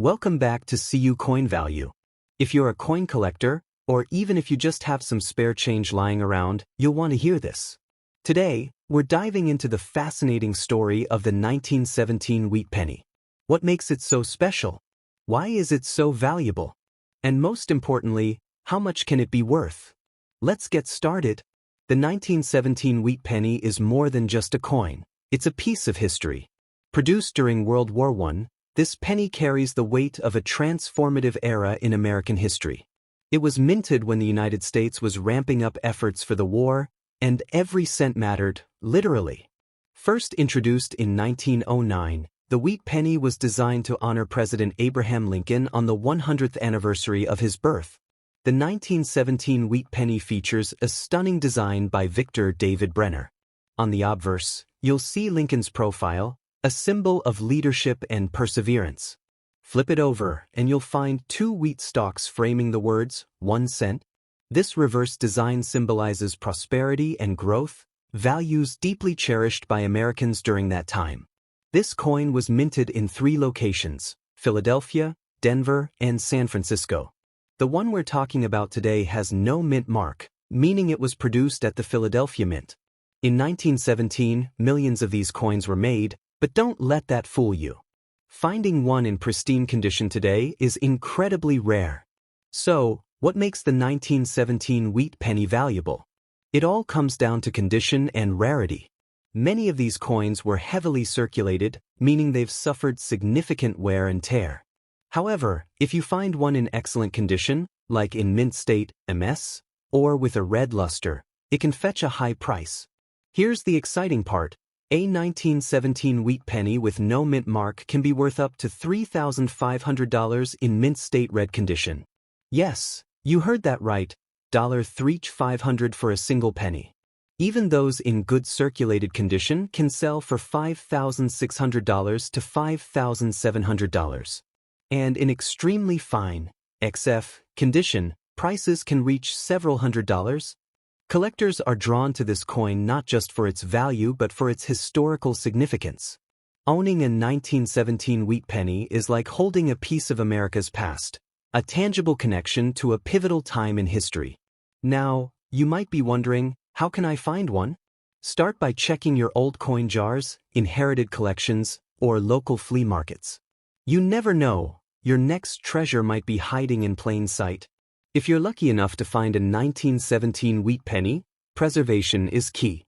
Welcome back to CU Coin Value. If you're a coin collector, or even if you just have some spare change lying around, you'll want to hear this. Today, we're diving into the fascinating story of the 1917 Wheat Penny. What makes it so special? Why is it so valuable? And most importantly, how much can it be worth? Let's get started. The 1917 Wheat Penny is more than just a coin. It's a piece of history. Produced during World War I, this penny carries the weight of a transformative era in American history. It was minted when the United States was ramping up efforts for the war, and every cent mattered, literally. First introduced in 1909, the Wheat Penny was designed to honor President Abraham Lincoln on the 100th anniversary of his birth. The 1917 Wheat Penny features a stunning design by Victor David Brenner. On the obverse, you'll see Lincoln's profile, a symbol of leadership and perseverance. Flip it over, and you'll find two wheat stalks framing the words, 1 cent. This reverse design symbolizes prosperity and growth, values deeply cherished by Americans during that time. This coin was minted in 3 locations: Philadelphia, Denver, and San Francisco. The one we're talking about today has no mint mark, meaning it was produced at the Philadelphia Mint. In 1917, millions of these coins were made, but don't let that fool you. Finding one in pristine condition today is incredibly rare. So, what makes the 1917 Wheat Penny valuable? It all comes down to condition and rarity. Many of these coins were heavily circulated, meaning they've suffered significant wear and tear. However, if you find one in excellent condition, like in mint state, MS, or with a red luster, it can fetch a high price. Here's the exciting part. A 1917 Wheat Penny with no mint mark can be worth up to $3,500 in mint state red condition. Yes, you heard that right, $3,500 for a single penny. Even those in good circulated condition can sell for $5,600 to $5,700. And in extremely fine, XF, condition, prices can reach several $100s. Collectors are drawn to this coin not just for its value but for its historical significance. Owning a 1917 Wheat Penny is like holding a piece of America's past, a tangible connection to a pivotal time in history. Now, you might be wondering, how can I find one? Start by checking your old coin jars, inherited collections, or local flea markets. You never know, your next treasure might be hiding in plain sight. If you're lucky enough to find a 1917 Wheat Penny, preservation is key.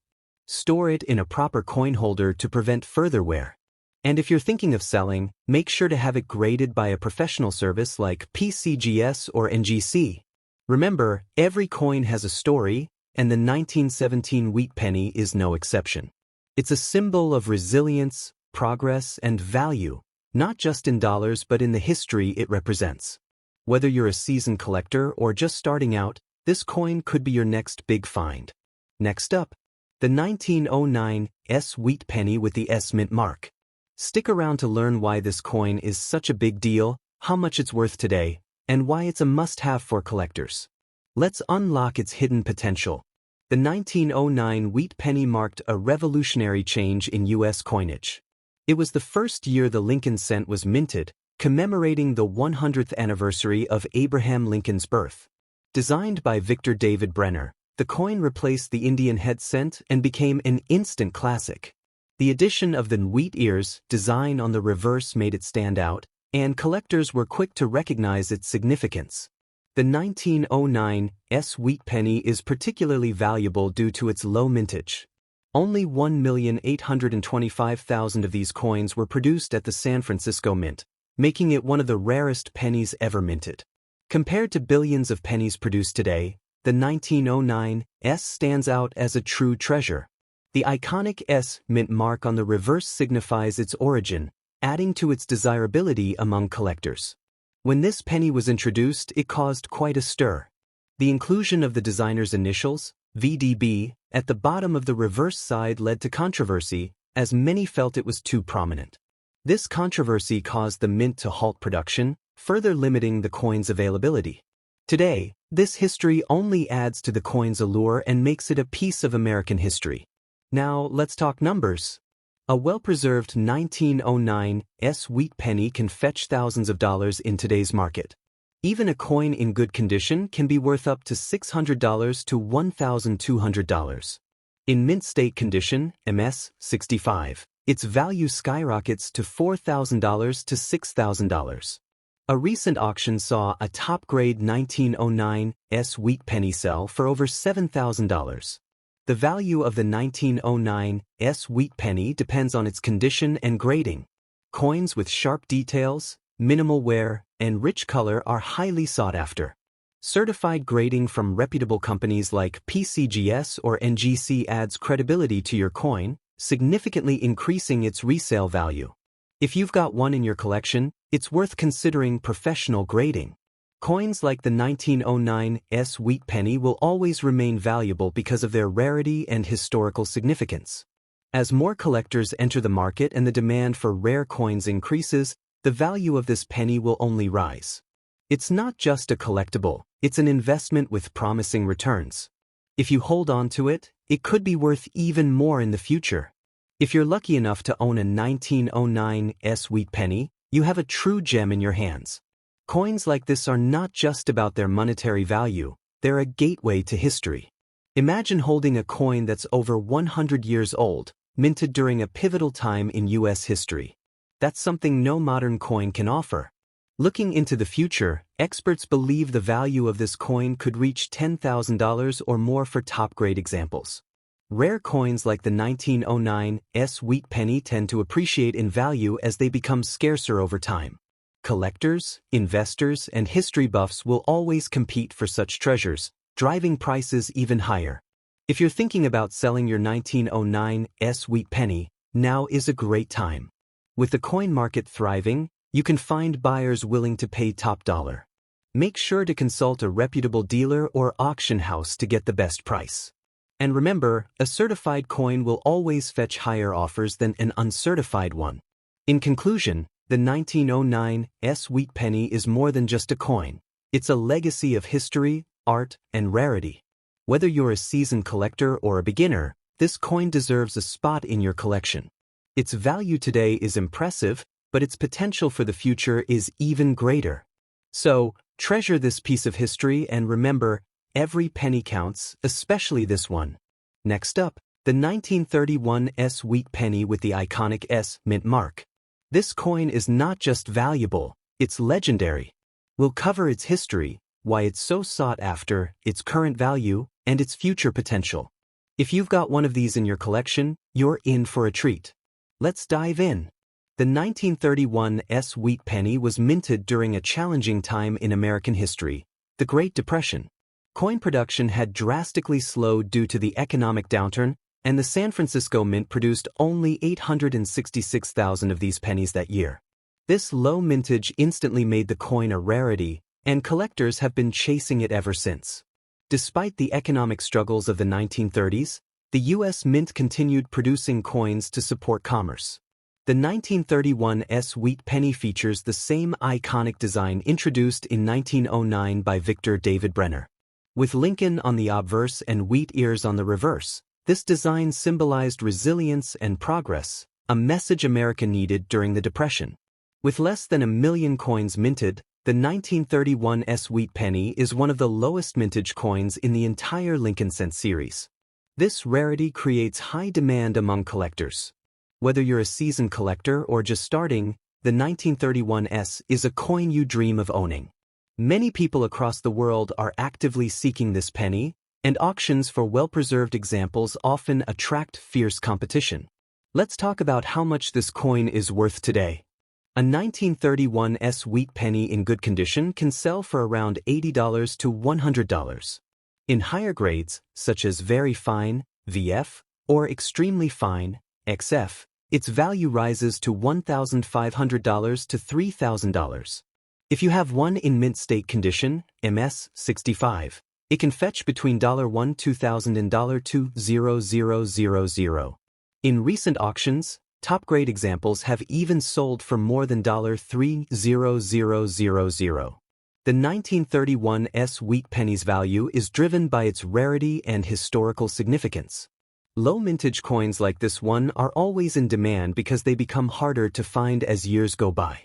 Store it in a proper coin holder to prevent further wear. And if you're thinking of selling, make sure to have it graded by a professional service like PCGS or NGC. Remember, every coin has a story, and the 1917 Wheat Penny is no exception. It's a symbol of resilience, progress, and value, not just in dollars but in the history it represents. Whether you're a seasoned collector or just starting out, this coin could be your next big find. Next up, the 1909 S Wheat Penny with the S mint mark. Stick around to learn why this coin is such a big deal, how much it's worth today, and why it's a must-have for collectors. Let's unlock its hidden potential. The 1909 Wheat Penny marked a revolutionary change in U.S. coinage. It was the first year the Lincoln cent was minted, commemorating the 100th anniversary of Abraham Lincoln's birth. Designed by Victor David Brenner, the coin replaced the Indian head cent and became an instant classic. The addition of the wheat ears design on the reverse made it stand out, and collectors were quick to recognize its significance. The 1909 S Wheat Penny is particularly valuable due to its low mintage. Only 1,825,000 of these coins were produced at the San Francisco Mint, making it one of the rarest pennies ever minted. Compared to billions of pennies produced today, the 1909 S stands out as a true treasure. The iconic S mint mark on the reverse signifies its origin, adding to its desirability among collectors. When this penny was introduced, it caused quite a stir. The inclusion of the designer's initials, VDB, at the bottom of the reverse side led to controversy, as many felt it was too prominent. This controversy caused the mint to halt production, further limiting the coin's availability. Today, this history only adds to the coin's allure and makes it a piece of American history. Now, let's talk numbers. A well-preserved 1909 Wheat penny can fetch thousands of dollars in today's market. Even a coin in good condition can be worth up to $600 to $1,200. In mint state condition, MS 65, its value skyrockets to $4,000 to $6,000. A recent auction saw a top-grade 1909 Wheat penny sell for over $7,000. The value of the 1909 Wheat penny depends on its condition and grading. Coins with sharp details, minimal wear, and rich color are highly sought after. Certified grading from reputable companies like PCGS or NGC adds credibility to your coin, significantly increasing its resale value. If you've got one in your collection, it's worth considering professional grading. Coins like the 1909 Wheat penny will always remain valuable because of their rarity and historical significance. As more collectors enter the market and the demand for rare coins increases, the value of this penny will only rise. It's not just a collectible, it's an investment with promising returns. If you hold on to it, it could be worth even more in the future. If you're lucky enough to own a 1909 Wheat penny, you have a true gem in your hands. Coins like this are not just about their monetary value, they're a gateway to history. Imagine holding a coin that's over 100 years old, minted during a pivotal time in U.S. history. That's something no modern coin can offer. Looking into the future, experts believe the value of this coin could reach $10,000 or more for top-grade examples. Rare coins like the 1909 Wheat penny tend to appreciate in value as they become scarcer over time. Collectors, investors, and history buffs will always compete for such treasures, driving prices even higher. If you're thinking about selling your 1909 Wheat penny, now is a great time. With the coin market thriving, you can find buyers willing to pay top dollar. Make sure to consult a reputable dealer or auction house to get the best price. And remember, a certified coin will always fetch higher offers than an uncertified one. In conclusion, the 1909 Wheat penny is more than just a coin. It's a legacy of history, art, and rarity. Whether you're a seasoned collector or a beginner, this coin deserves a spot in your collection. Its value today is impressive, but its potential for the future is even greater. So, treasure this piece of history and remember, every penny counts, especially this one. Next up, the 1931 Wheat penny with the iconic S mint mark. This coin is not just valuable, it's legendary. We'll cover its history, why it's so sought after, its current value, and its future potential. If you've got one of these in your collection, you're in for a treat. Let's dive in. The 1931 Wheat penny was minted during a challenging time in American history, the Great Depression. Coin production had drastically slowed due to the economic downturn, and the San Francisco Mint produced only 866,000 of these pennies that year. This low mintage instantly made the coin a rarity, and collectors have been chasing it ever since. Despite the economic struggles of the 1930s, the U.S. Mint continued producing coins to support commerce. The 1931 Wheat penny features the same iconic design introduced in 1909 by Victor David Brenner. With Lincoln on the obverse and wheat ears on the reverse, this design symbolized resilience and progress, a message America needed during the Depression. With less than 1 million coins minted, the 1931 Wheat penny is one of the lowest mintage coins in the entire Lincoln Cent series. This rarity creates high demand among collectors. Whether you're a seasoned collector or just starting, the 1931 is a coin you dream of owning. Many people across the world are actively seeking this penny, and auctions for well-preserved examples often attract fierce competition. Let's talk about how much this coin is worth today. A 1931 Wheat penny in good condition can sell for around $80 to $100. In higher grades, such as very fine, VF, or extremely fine, XF, its value rises to $1,500 to $3,000. If you have one in mint state condition, MS 65, it can fetch between $1,200 and $2,000. In recent auctions, top-grade examples have even sold for more than $3,000. The 1931 Wheat penny's value is driven by its rarity and historical significance. Low mintage coins like this one are always in demand because they become harder to find as years go by.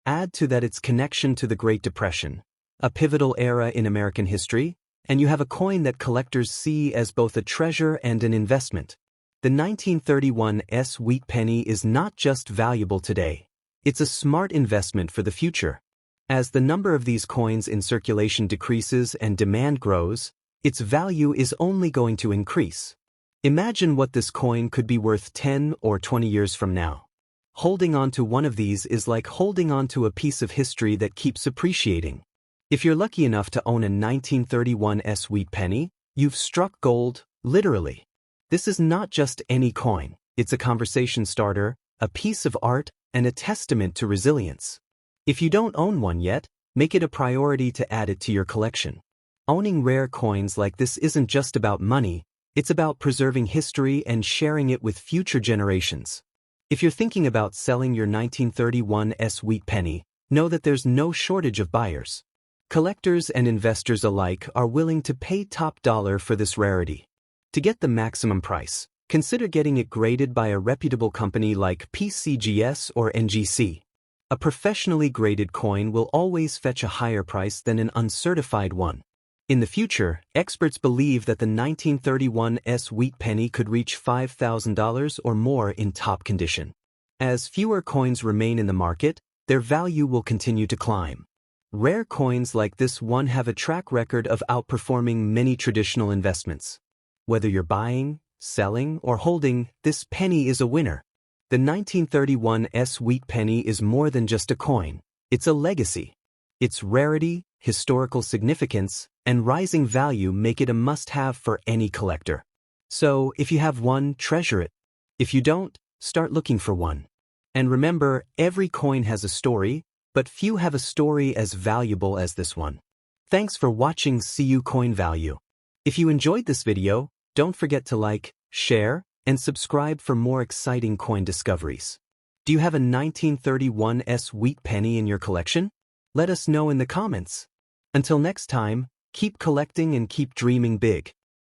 Add to that its connection to the Great Depression, a pivotal era in American history, and you have a coin that collectors see as both a treasure and an investment. The 1931 Wheat Penny is not just valuable today. It's a smart investment for the future. As the number of these coins in circulation decreases and demand grows, its value is only going to increase. Imagine what this coin could be worth 10 or 20 years from now. Holding on to one of these is like holding on to a piece of history that keeps appreciating. If you're lucky enough to own a 1931 Wheat Penny, you've struck gold, literally. This is not just any coin, it's a conversation starter, a piece of art, and a testament to resilience. If you don't own one yet, make it a priority to add it to your collection. Owning rare coins like this isn't just about money, it's about preserving history and sharing it with future generations. If you're thinking about selling your 1931 Wheat Penny, know that there's no shortage of buyers. Collectors and investors alike are willing to pay top dollar for this rarity. To get the maximum price, consider getting it graded by a reputable company like PCGS or NGC. A professionally graded coin will always fetch a higher price than an uncertified one. In the future, experts believe that the 1931 Wheat Penny could reach $5,000 or more in top condition. As fewer coins remain in the market, their value will continue to climb. Rare coins like this one have a track record of outperforming many traditional investments. Whether you're buying, selling, or holding, this penny is a winner. The 1931 Wheat Penny is more than just a coin, it's a legacy. Its rarity, historical significance, and rising value make it a must-have for any collector. So, if you have one, treasure it. If you don't, start looking for one. And remember, every coin has a story, but few have a story as valuable as this one. Thanks for watching CU Coin Value. If you enjoyed this video, don't forget to like, share, and subscribe for more exciting coin discoveries. Do you have a 1931 Wheat Penny in your collection? Let us know in the comments. Until next time, keep collecting and keep dreaming big.